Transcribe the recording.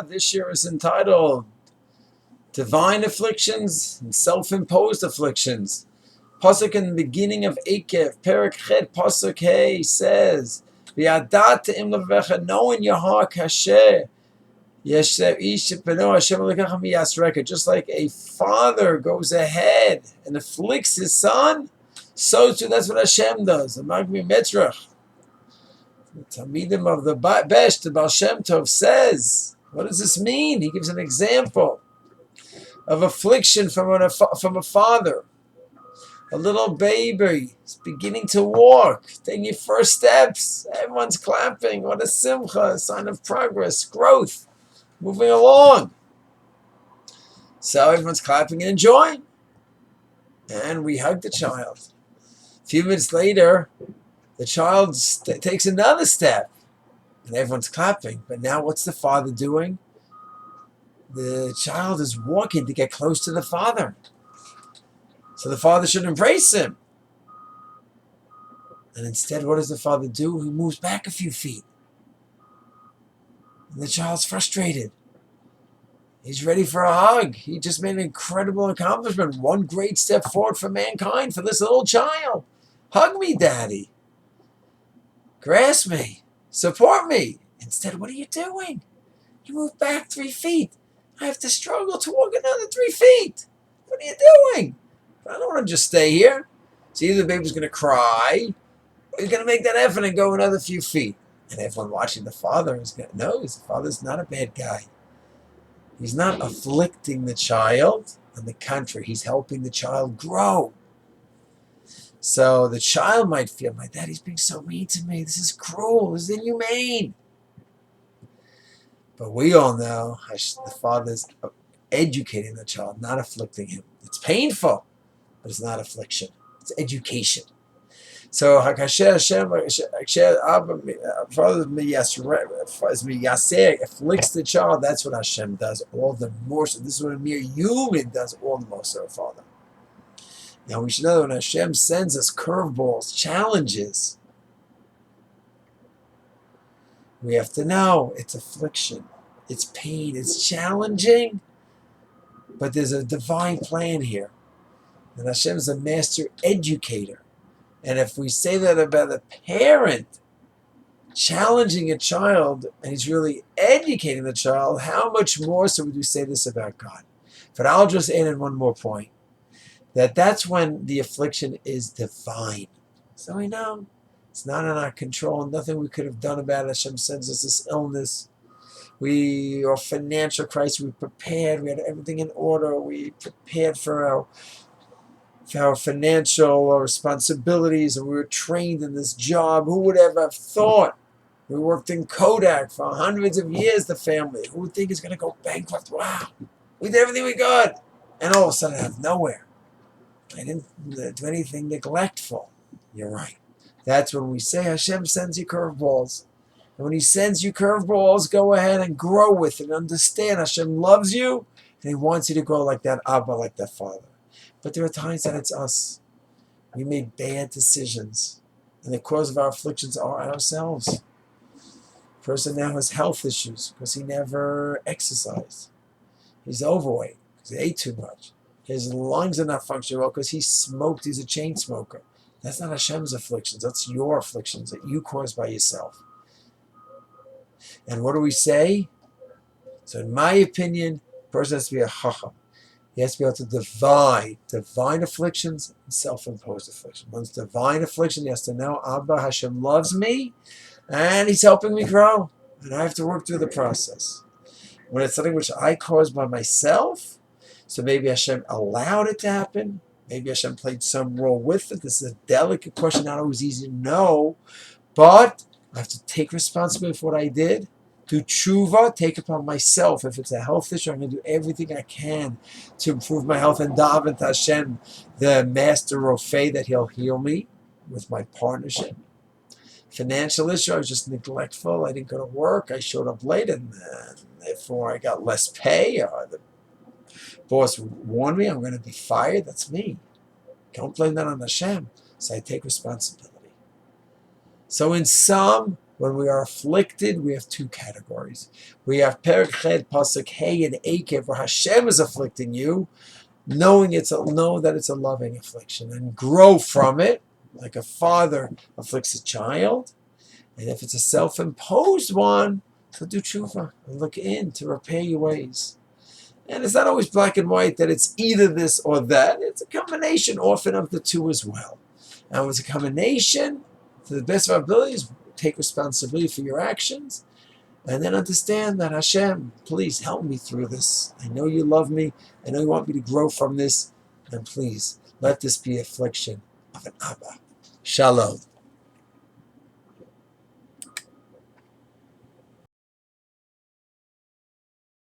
This year is entitled Divine Afflictions and Self-Imposed Afflictions. Pasuk in the beginning of Ekev, Perak Chet, Pasuk Hey says, "V'yadat im levecha, know in your heart, Kasher, Yeshev ish peno Hashem lekachem yasreka." Just like a father goes ahead and afflicts his son, so too that's what Hashem does. The Magmi Metrach, the Talmidim of the Besh, the Baal Shem Tov says, what does this mean? He gives an example of affliction from a father. A little baby is beginning to walk, taking your first steps. Everyone's clapping. What a simcha, a sign of progress, growth, moving along. So everyone's clapping and enjoying. And we hug the child. A few minutes later, the child takes another step. And everyone's clapping. But now what's the father doing? The child is walking to get close to the father. So the father should embrace him. And instead, what does the father do? He moves back a few feet. And the child's frustrated. He's ready for a hug. He just made an incredible accomplishment. One great step forward for mankind, for this little child. Hug me, Daddy. Grasp me. Support me. Instead, what are you doing? You move back 3 feet. I have to struggle to walk another 3 feet. What are you doing? I don't want to just stay here. So either the baby's going to cry, or he's going to make that effort and go another few feet. And everyone watching the father knows the father's not a bad guy. He's not afflicting the child. On the contrary, he's helping the child grow. So the child might feel, my daddy's being so mean to me. This is cruel. This is inhumane. But we all know the father's educating the child, not afflicting him. It's painful, but it's not affliction. It's education. So Hakasher Hashem, afflicts the child. That's what Hashem does. All the more so. This is what a mere human does. All the more so, Father. Now we should know that when Hashem sends us curveballs, challenges, we have to know it's affliction, it's pain, it's challenging, but there's a divine plan here. And Hashem is a master educator. And if we say that about a parent challenging a child, and he's really educating the child, how much more so would we say this about God? But I'll just add in one more point. That's when the affliction is divine. So we know it's not in our control. Nothing we could have done about it. Hashem sends us this illness. Our financial crisis, we prepared. We had everything in order. We prepared for our financial responsibilities, and we were trained in this job. Who would ever have thought? We worked in Kodak for hundreds of years, the family. Who would think it's going to go bankrupt? Wow. We did everything we could. And all of a sudden, out of nowhere, I didn't do anything neglectful. You're right. That's when we say Hashem sends you curveballs. And when he sends you curveballs, go ahead and grow with it. Understand Hashem loves you, and he wants you to grow like that Abba, like that Father. But there are times that it's us. We made bad decisions. And the cause of our afflictions are ourselves. The person now has health issues because he never exercised. He's overweight because he ate too much. His lungs are not functioning well because he smoked. He's a chain smoker. That's not Hashem's afflictions. That's your afflictions that you caused by yourself. And what do we say? So in my opinion, a person has to be a chacham. He has to be able to divide divine afflictions and self-imposed afflictions. Once divine affliction, he has to know, Abba, Hashem loves me, and he's helping me grow. And I have to work through the process. When it's something which I caused by myself, so maybe Hashem allowed it to happen, maybe Hashem played some role with it. This is a delicate question, not always easy to know, but I have to take responsibility for what I did. Do tshuva, take upon myself. If it's a health issue, I'm going to do everything I can to improve my health and daven to Hashem, the master rofei, that he'll heal me with my partnership. Financial issue, I was just neglectful. I didn't go to work. I showed up late, and therefore I got less pay. Or the boss warned me I'm going to be fired. That's me. Don't blame that on Hashem. So I take responsibility. So in sum, When we are afflicted, we have two categories. We have Perek Ched, Pasuk Hey and Akev, where Hashem is afflicting you, know that it's a loving affliction, and grow from it, like a father afflicts a child. And if it's a self-imposed one, so do tshuva and look in to repair your ways. And it's not always black and white that it's either this or that. It's a combination often of the two as well. And when it's a combination, to the best of our abilities, take responsibility for your actions, and then understand that Hashem, please help me through this. I know you love me. I know you want me to grow from this. And please, let this be affliction of an Abba. Shalom.